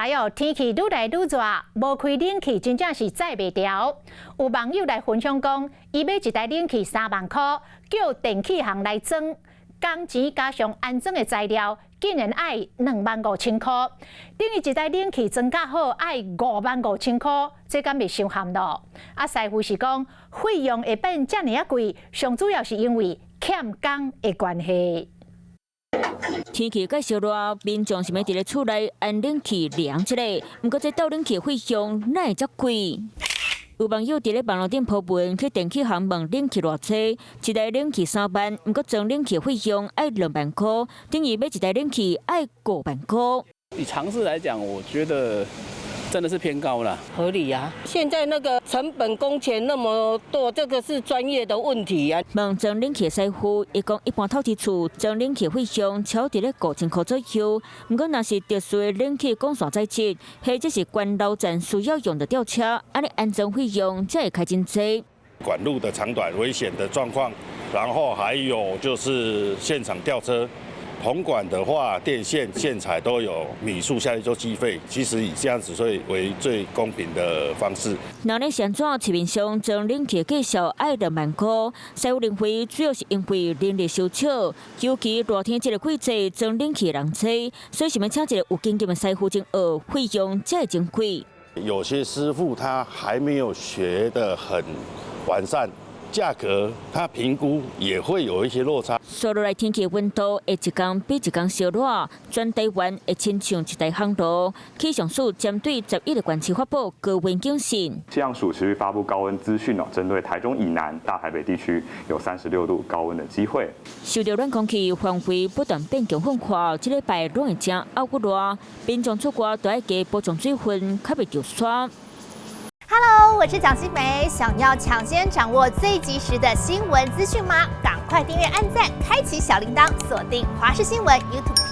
来哦，天气愈来愈热，无开冷气真正是载袂掉。有网友来分享讲，伊买一台冷气3万块，叫电器行来装，工钱加上安装的材料，竟然要25000块。等于一台冷气装甲好，要55000块，这敢袂伤含咯？师傅是讲，费用会变遮尔贵，上主要是因为欠工的关系。 天气介绍热，民众是要伫咧厝内安冷气凉一下。不过这倒冷气费用哪会遮贵？有网友伫咧网络顶铺文，去电器行问冷气偌济，一台冷气3万，不过装冷气费用要2万块，等于买一台冷气要5万块。以常识来讲，我觉得真的是偏高了。合理啊！现在那个成本工钱那么多，这个是专业的问题啊。问装冷气的师傅，伊讲一般透天厝装冷气费用超伫咧5000块左右。不过若是特殊的冷气供线载质，或者是关楼站需要用的吊车，安尼安装费用才会开真济。管路的长短、危险的状况，然后还有就是现场吊车。 铜管的话，电线、线材都有米数下去做计费，其实以这样子所以为最公平的方式。那咧现怎市面上装冷气介绍要2万块，师傅认为主要是因为人力小巧，尤其热天这个季节装冷气人多，所以想要请一个有经验的师傅前学，费用才会真贵。有些师傅他还没有学得很完善。 价格，它评估也会有一些落差。所落来天气温度会一天比一天烧热，全台湾会亲像一台航路。气象署针对11个县市发布高温警讯。气象署持续发布高温资讯针对台中以南、大台北地区有36度高温的机会。受到冷空气范围不断变强风化，这礼拜拢会真熬骨热，民众出国都要加补充水分，较袂着酸。 Hello， 我是蒋欣梅。想要抢先掌握最及时的新闻资讯吗？赶快订阅、按赞、开启小铃铛，锁定华视新闻 YouTube。